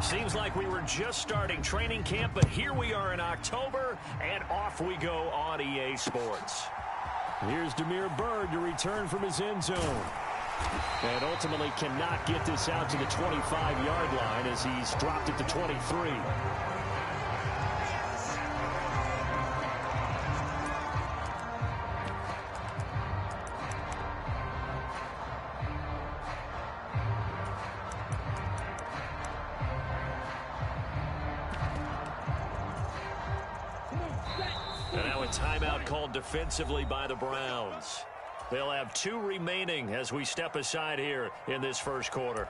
Seems like we were just starting training camp, but here we are in October, and off we go on EA Sports. Here's Damiere Byrd to return from his end zone. And ultimately cannot get this out to the 25-yard line as he's dropped at the 23. And now a timeout called defensively by the Browns. They'll have 2 remaining as we step aside here in this first quarter.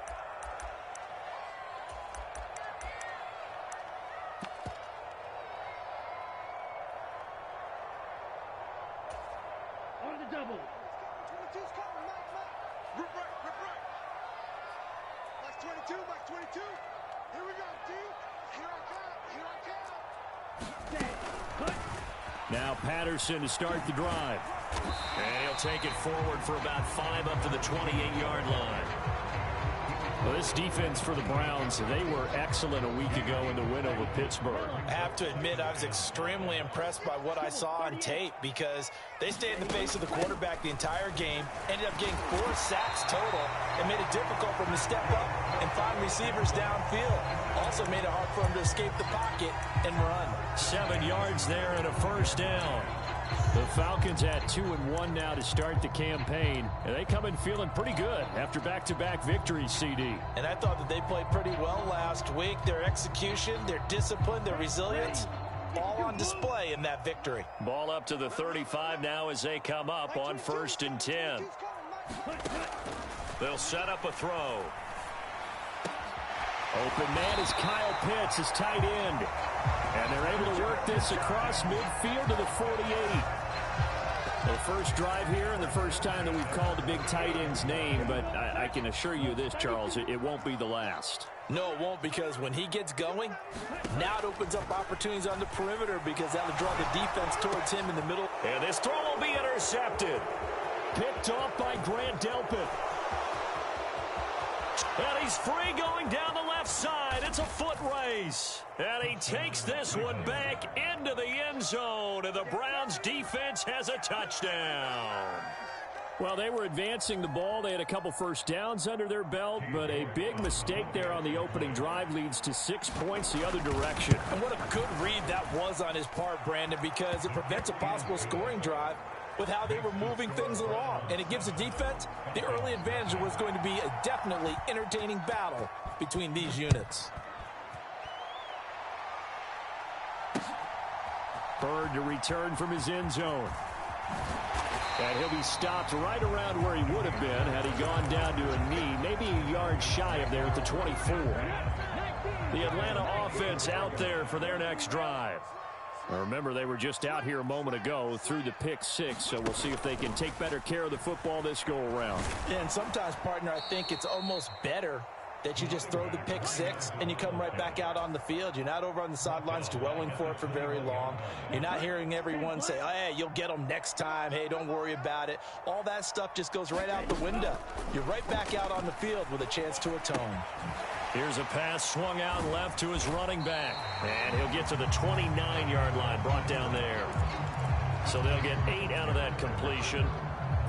On the double. 22's coming, Mike. Rip right. Max 22, Max 22. Here we go, D. Here I come. Now Patterson to start the drive. And he'll take it forward for about 5 up to the 28-yard line. Well, this defense for the Browns, they were excellent a week ago in the win over Pittsburgh. I have to admit, I was extremely impressed by what I saw on tape because they stayed in the face of the quarterback the entire game, ended up getting 4 sacks total, and made it difficult for him to step up and find receivers downfield. Also made it hard for him to escape the pocket and run. 7 yards there and a first down. The Falcons at 2-1 now to start the campaign, and they come in feeling pretty good after back-to-back victories, CD. And I thought that they played pretty well last week. Their execution, their discipline, their resilience, all on display in that victory. Ball up to the 35 now as they come up on 1st and 10. They'll set up a throw. Open man is Kyle Pitts, his tight end. And they're able to work this across midfield to the 48. The first drive here and the first time that we've called a big tight end's name, but I can assure you this, Charles, it won't be the last. No, it won't, because when he gets going, now it opens up opportunities on the perimeter because that'll draw the defense towards him in the middle. And this throw will be intercepted. Picked off by Grant Delpit. And he's free going down the left side. It's a foot race. And he takes this one back into the end zone. And the Browns defense has a touchdown. Well, they were advancing the ball. They had a couple first downs under their belt, but a big mistake there on the opening drive leads to 6 points the other direction. And what a good read that was on his part, Brandon, because it prevents a possible scoring drive with how they were moving things along. And it gives the defense the early advantage. Was going to be a definitely entertaining battle between these units. Byrd to return from his end zone. And he'll be stopped right around where he would have been had he gone down to a knee, maybe a yard shy of there at the 24. The Atlanta offense out there for their next drive. Now remember, they were just out here a moment ago through the pick 6, so we'll see if they can take better care of the football this go-around. Yeah, and sometimes, partner, I think it's almost better that you just throw the pick 6 and you come right back out on the field. You're not over on the sidelines dwelling for it for very long. You're not hearing everyone say, oh, hey, you'll get them next time. Hey, don't worry about it. All that stuff just goes right out the window. You're right back out on the field with a chance to atone. Here's a pass swung out left to his running back. And he'll get to the 29-yard line, brought down there. So they'll get 8 out of that completion.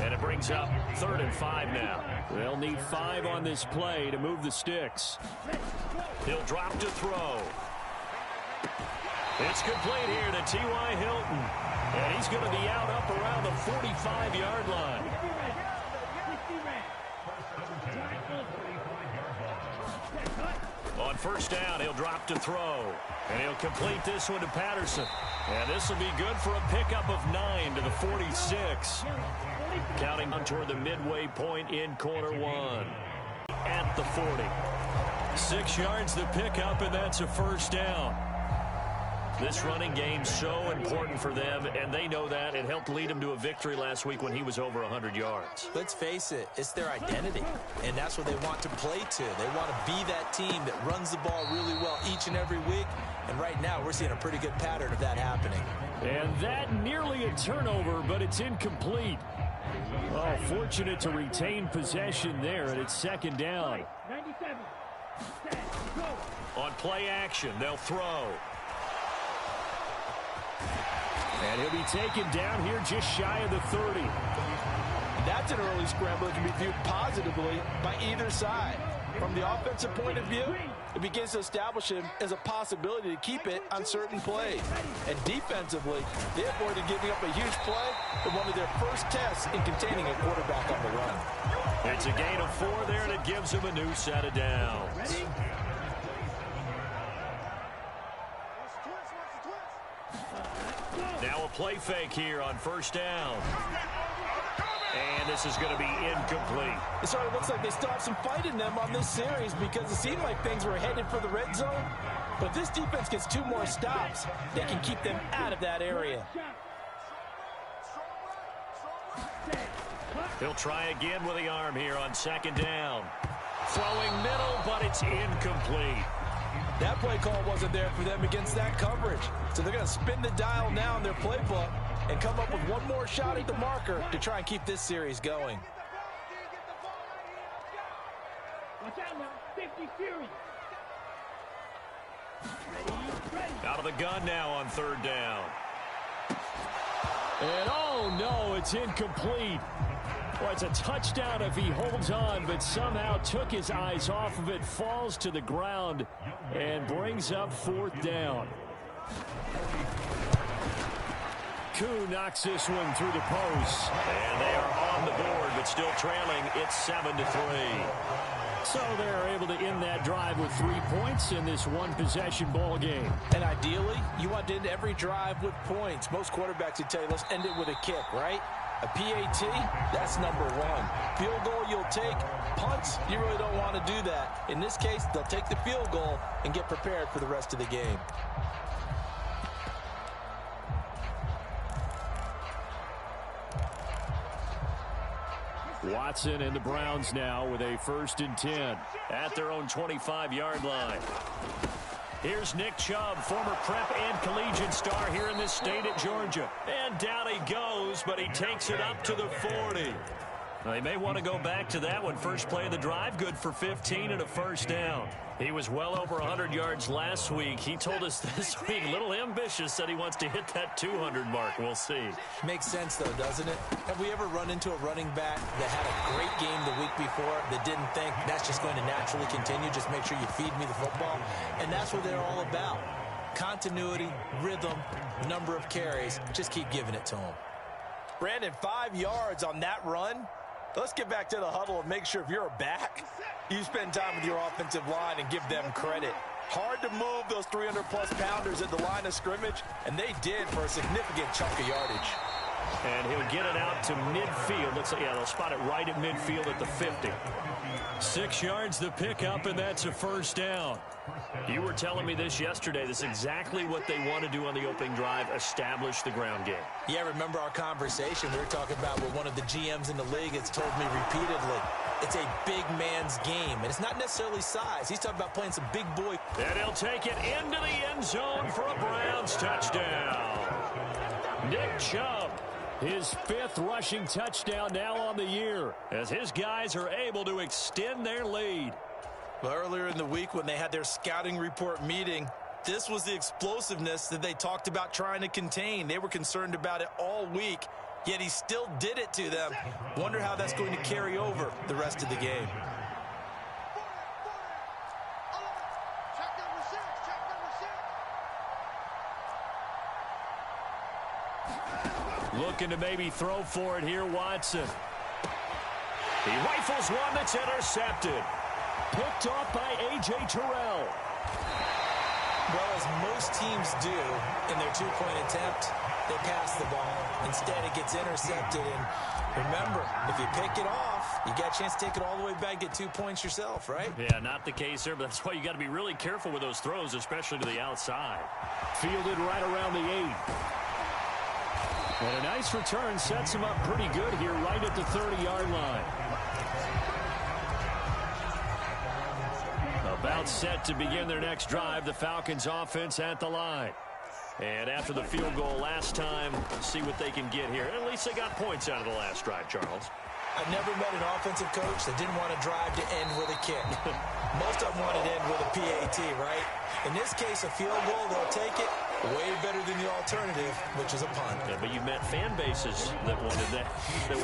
And it brings up 3rd and 5 now. They'll need 5 on this play to move the sticks. He'll drop to throw. It's complete here to T.Y. Hilton. And he's going to be out up around the 45-yard line. On 1st down, he'll drop to throw. And he'll complete this one to Patterson. And this will be good for a pickup of 9 to the 46. Counting on toward the midway point in quarter 1. At the 40. 6 yards the pickup, and that's a 1st down. This running game's so important for them, and they know that. It helped lead them to a victory last week when he was over 100 yards. Let's face it, it's their identity, and that's what they want to play to. They want to be that team that runs the ball really well each and every week, and right now we're seeing a pretty good pattern of that happening. And that nearly a turnover, but it's incomplete. Oh, fortunate to retain possession there, and it's 2nd down. 97. On play action, they'll throw. And he'll be taken down here just shy of the 30. That's an early scramble that can be viewed positively by either side. From the offensive point of view, it begins to establish him as a possibility to keep it on certain plays. And defensively, they avoided giving up a huge play in one of their first tests in containing a quarterback on the run. It's a gain of 4 there, and it gives him a new set of downs. Now a play fake here on first down. And this is going to be incomplete. It sort of looks like they still have some fight in them on this series because it seemed like things were headed for the red zone. But if this defense gets 2 more stops, they can keep them out of that area. He'll try again with the arm here on second down. Throwing middle, but it's incomplete. That play call wasn't there for them against that coverage. So they're going to spin the dial now in their playbook and come up with one more shot at the marker to try and keep this series going. Out of the gun now on third down. And oh no, it's incomplete. Well, it's a touchdown if he holds on, but somehow took his eyes off of it, falls to the ground, and brings up fourth down. Koo knocks this one through the post. And they are on the board, but still trailing. It's 7-3. So they're able to end that drive with 3 points in this one-possession ball game. And ideally, you want to end every drive with points. Most quarterbacks would tell you, let's end it with a kick, right? A PAT, that's number 1. Field goal you'll take. Punts, you really don't want to do that. In this case, they'll take the field goal and get prepared for the rest of the game. Watson and the Browns now with a 1st and 10 at their own 25-yard line. Here's Nick Chubb, former prep and collegiate star here in this state at Georgia. And down he goes, but he takes it up to the 40. They may want to go back to that one. First play of the drive, good for 15 and a first down. He was well over 100 yards last week. He told us this week, a little ambitious, said he wants to hit that 200 mark. We'll see. Makes sense, though, doesn't it? Have we ever run into a running back that had a great game the week before that didn't think that's just going to naturally continue? Just make sure you feed me the football. And that's what they're all about. Continuity, rhythm, number of carries. Just keep giving it to them. Brandon, 5 yards on that run. Let's get back to the huddle and make sure if you're a back, you spend time with your offensive line and give them credit. Hard to move those 300-plus pounders at the line of scrimmage, and they did for a significant chunk of yardage. And he'll get it out to midfield. Let's say, yeah, they'll spot it right at midfield at the 50. 6 yards the pickup, and that's a first down. You were telling me this yesterday. This is exactly what they want to do on the opening drive, establish the ground game. Yeah, remember our conversation. We were talking about what one of the GMs in the league has told me repeatedly. It's a big man's game, and it's not necessarily size. He's talking about playing some big boy. And he'll take it into the end zone for a Browns touchdown. Nick Chubb. His 5th rushing touchdown now on the year, as his guys are able to extend their lead. Well, earlier in the week when they had their scouting report meeting, this was the explosiveness that they talked about trying to contain. They were concerned about it all week, yet he still did it to them. Wonder how that's going to carry over the rest of the game. Looking to maybe throw for it here, Watson. He rifles one that's intercepted. Picked off by A.J. Terrell. Well, as most teams do in their two-point attempt, they pass the ball. Instead, it gets intercepted. And remember, if you pick it off, you got a chance to take it all the way back, get 2 points yourself, right? Yeah, not the case there, but that's why you got to be really careful with those throws, especially to the outside. Fielded right around the 8. And a nice return sets him up pretty good here right at the 30-yard line. About set to begin their next drive, the Falcons offense at the line. And after the field goal last time, see what they can get here. At least they got points out of the last drive, Charles. I've never met an offensive coach that didn't want to drive to end with a kick. Most of them wanted guarantee, right? In this case, a field goal, they'll take it way better than the alternative, which is a punt. Yeah, but you met fan bases that wanted that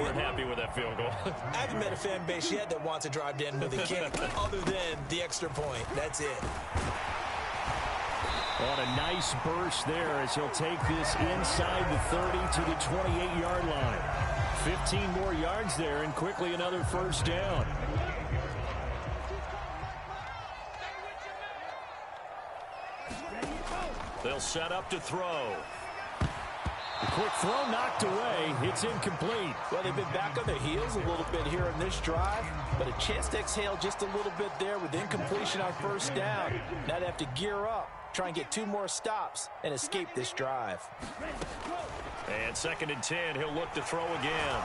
weren't happy with that field goal. I haven't met a fan base yet that wants to drive to end with a kick other than the extra point. That's it. On a nice burst there as he'll take this inside the 30 to the 28-yard line. 15 more yards there and quickly another first down. They'll set up to throw. The quick throw knocked away. It's incomplete. Well, they've been back on their heels a little bit here in this drive, but a chance to exhale just a little bit there with incompletion on first down. Now they have to gear up, try and get 2 more stops, and escape this drive. And 2nd and 10, he'll look to throw again.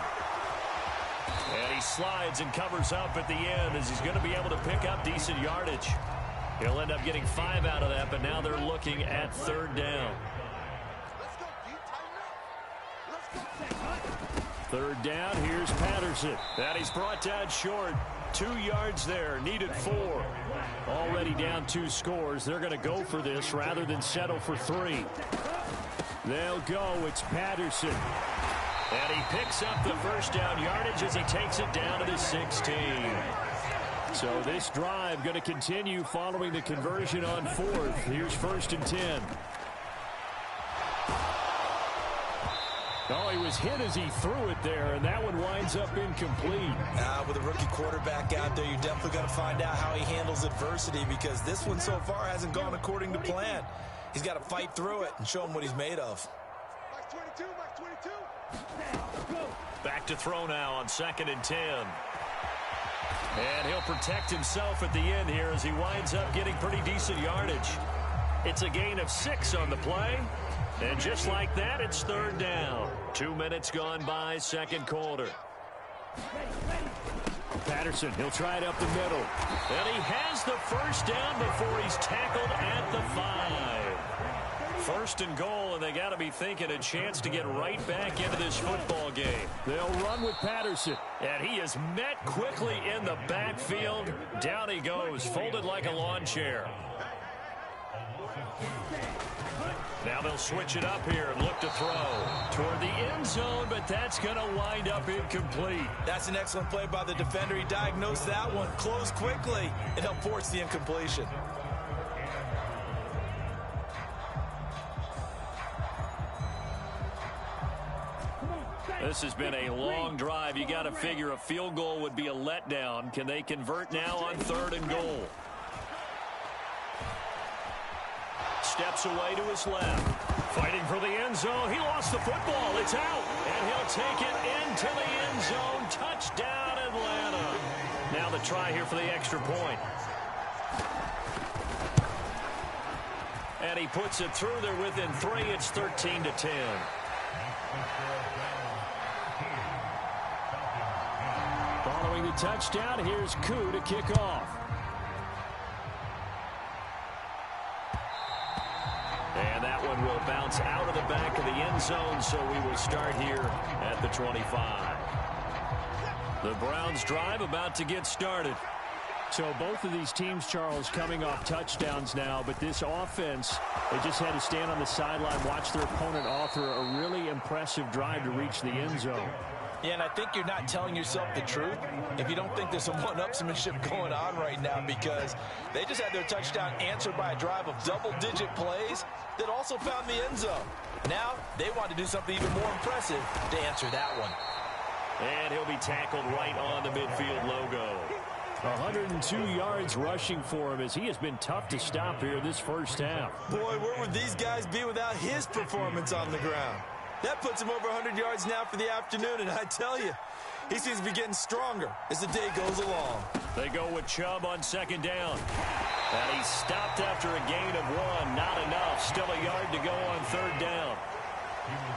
And he slides and covers up at the end as he's going to be able to pick up decent yardage. He'll end up getting 5 out of that, but now they're looking at 3rd down. 3rd down, here's Patterson. And he's brought down short. 2 yards there, needed 4. Already down 2 scores. They're going to go for this rather than settle for 3. They'll go. It's Patterson. And he picks up the first down yardage as he takes it down to the 16. So this drive going to continue following the conversion on 4th. Here's 1st and 10. Oh, he was hit as he threw it there, and that one winds up incomplete. With a rookie quarterback out there, you're definitely going to find out how he handles adversity because this one so far hasn't gone according to plan. He's got to fight through it and show him what he's made of. Max 22, Max 22. Back to throw now on 2nd and 10. And he'll protect himself at the end here as he winds up getting pretty decent yardage. It's a gain of 6 on the play. And just like that, it's 3rd down. 2 minutes gone by, 2nd quarter. Patterson, he'll try it up the middle. And he has the first down before he's tackled at the 5. 1st and goal, and they got to be thinking a chance to get right back into this football game. They'll run with Patterson. And he is met quickly in the backfield. Down he goes, folded like a lawn chair. Now they'll switch it up here and look to throw toward the end zone, but that's going to wind up incomplete. That's an excellent play by the defender. He diagnosed that one, closed quickly, and helped force the incompletion. This has been a long drive. You got to figure a field goal would be a letdown. Can they convert now on 3rd and goal? Steps away to his left. Fighting for the end zone. He lost the football. It's out. And he'll take it into the end zone. Touchdown, Atlanta. Now the try here for the extra point. And he puts it through there within 3. It's 13-10. Following the touchdown, here's Koo to kick off. And that one will bounce out of the back of the end zone, so we will start here at the 25. The Browns drive about to get started. So both of these teams, Charles, coming off touchdowns now, but this offense, they just had to stand on the sideline, watch their opponent author a really impressive drive to reach the end zone. Yeah, and I think you're not telling yourself the truth if you don't think there's some one-upsmanship going on right now because they just had their touchdown answered by a drive of double-digit plays that also found the end zone. Now they want to do something even more impressive to answer that one. And he'll be tackled right on the midfield logo. 102 yards rushing for him as he has been tough to stop here this first half. Boy, where would these guys be without his performance on the ground? That puts him over 100 yards now for the afternoon, and I tell you, he seems to be getting stronger as the day goes along. They go with Chubb on 2nd down. And he's stopped after a gain of 1. Not enough. Still a yard to go on 3rd down.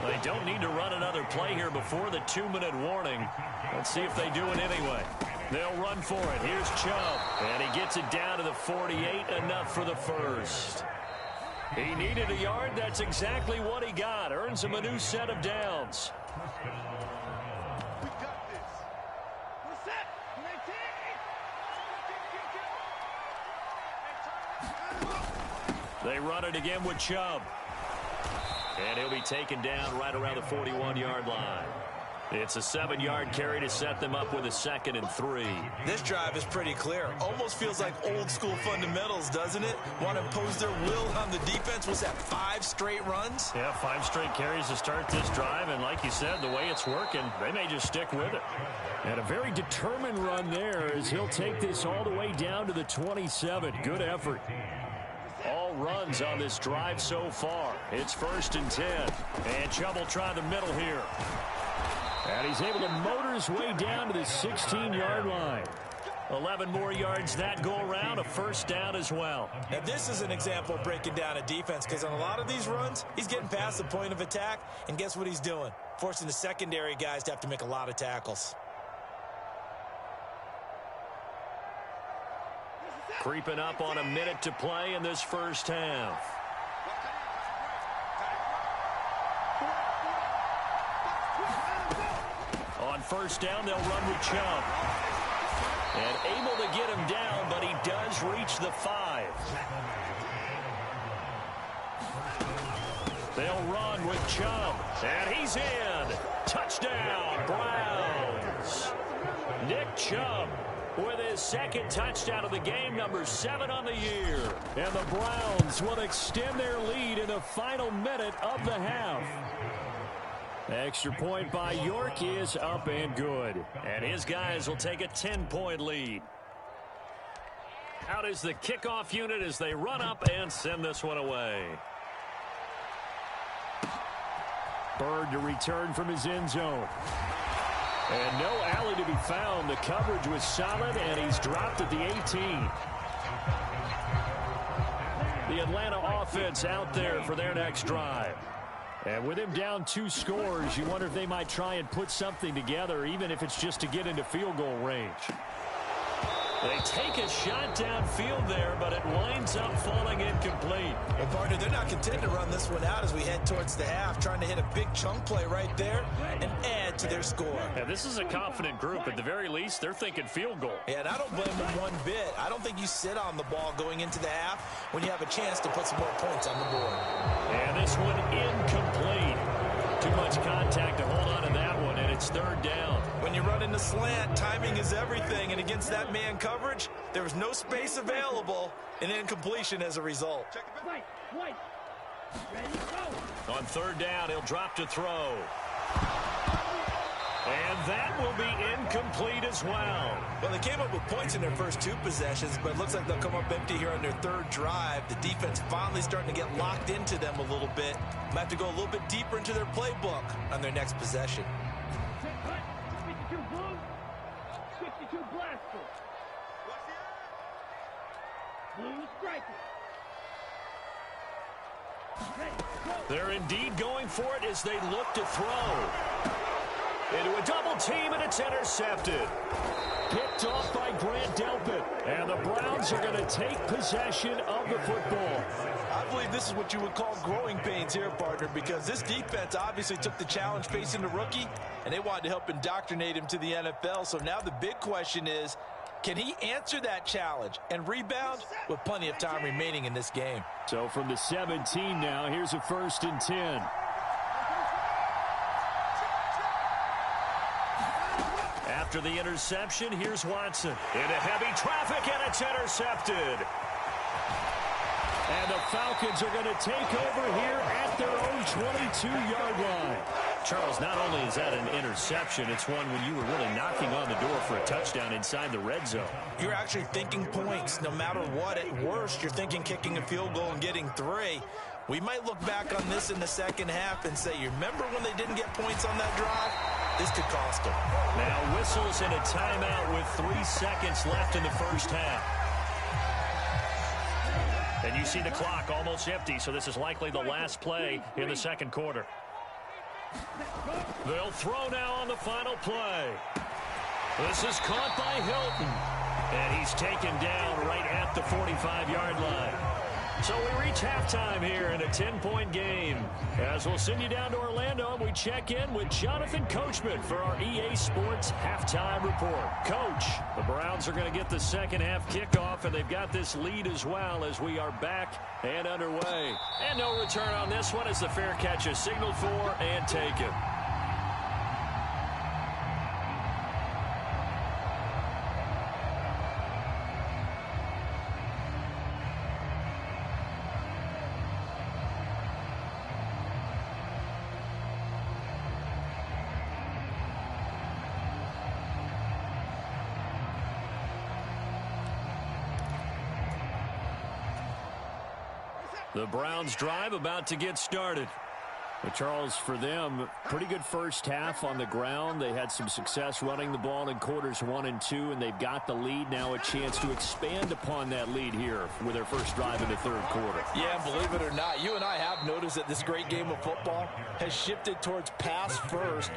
They don't need to run another play here before the 2-minute warning. Let's see if they do it anyway. They'll run for it. Here's Chubb. And he gets it down to the 48. Enough for the first. He needed a yard. That's exactly what he got. Earns him a new set of downs. We got this. We're set. They run it again with Chubb. And he'll be taken down right around the 41-yard line. It's a 7-yard carry to set them up with a 2nd and 3. This drive is pretty clear. Almost feels like old school fundamentals, doesn't it? Want to impose their will on the defense. Was that 5 straight runs? Yeah, 5 straight carries to start this drive. And like you said, the way it's working, they may just stick with it. And a very determined run there as he'll take this all the way down to the 27. Good effort. All runs on this drive so far. It's 1st and 10. And Chubb will try the middle here. And he's able to motor his way down to the 16-yard line. 11 more yards that go around, a 1st down as well. Now this is an example of breaking down a defense, because on a lot of these runs, he's getting past the point of attack, and guess what he's doing? Forcing the secondary guys to have to make a lot of tackles. Creeping up on a minute to play in this first half. On 1st down, they'll run with Chubb. And able to get him down, but he does reach the 5. They'll run with Chubb. And he's in. Touchdown, Browns. Nick Chubb with his 2nd touchdown of the game, number 7 on the year. And the Browns will extend their lead in the final minute of the half. Extra point by York is up and good. And his guys will take a 10-point lead. Out is the kickoff unit as they run up and send this one away. Bird to return from his end zone. And no alley to be found. The coverage was solid, and he's dropped at the 18. The Atlanta offense out there for their next drive. And with him down 2 scores, you wonder if they might try and put something together, even if it's just to get into field goal range. They take a shot downfield there, but it winds up falling incomplete. Well, partner, they're not content to run this one out as we head towards the half, trying to hit a big chunk play right there and add to their score. Yeah, this is a confident group. At the very least, they're thinking field goal. Yeah, and I don't blame them one bit. I don't think you sit on the ball going into the half when you have a chance to put some more points on the board. And this one incomplete. Too much contact to hold on to that one, and it's 3rd down. When you run in the slant, timing is everything, and against that man coverage, there was no space available, and incompletion as a result. On 3rd down, he'll drop to throw. And that will be incomplete as well. Well, they came up with points in their first 2 possessions, but it looks like they'll come up empty here on their 3rd drive. The defense finally starting to get locked into them a little bit. Might have to go a little bit deeper into their playbook on their next possession. 52 blue, 62 blaster. Blue striker. They're indeed going for it as they look to throw. Into a double team, and it's intercepted. Picked off by Grant Delpit. And the Browns are going to take possession of the football. I believe this is what you would call growing pains here, partner, because this defense obviously took the challenge facing the rookie, and they wanted to help indoctrinate him to the NFL. So now the big question is, can he answer that challenge and rebound with plenty of time remaining in this game? So from the 17 now, here's a 1st and 10. After the interception, here's Watson. Into heavy traffic, and it's intercepted. And the Falcons are going to take over here at their own 22-yard line. Charles, not only is that an interception, it's one when you were really knocking on the door for a touchdown inside the red zone. You're actually thinking points no matter what. At worst, you're thinking kicking a field goal and getting 3. We might look back on this in the second half and say, you remember when they didn't get points on that drive? This could cost them. Now whistles and a timeout with 3 seconds left in the first half. And you see the clock almost empty, so this is likely the last play in the second quarter. They'll throw now on the final play. This is caught by Hilton. And he's taken down right at the 45-yard line. So we reach halftime here in a 10-point game. As we'll send you down to Orlando, and we check in with Jonathan Coachman for our EA Sports Halftime Report. Coach, the Browns are going to get the second half kickoff, and they've got this lead as well as we are back and underway. And no return on this one as the fair catch is signaled for and taken. The Browns drive about to get started. Well, Charles, for them, pretty good first half on the ground. They had some success running the ball in quarters 1 and 2, and they've got the lead. Now a chance to expand upon that lead here with their first drive in the third quarter. Yeah, believe it or not, you and I have noticed that this great game of football has shifted towards pass first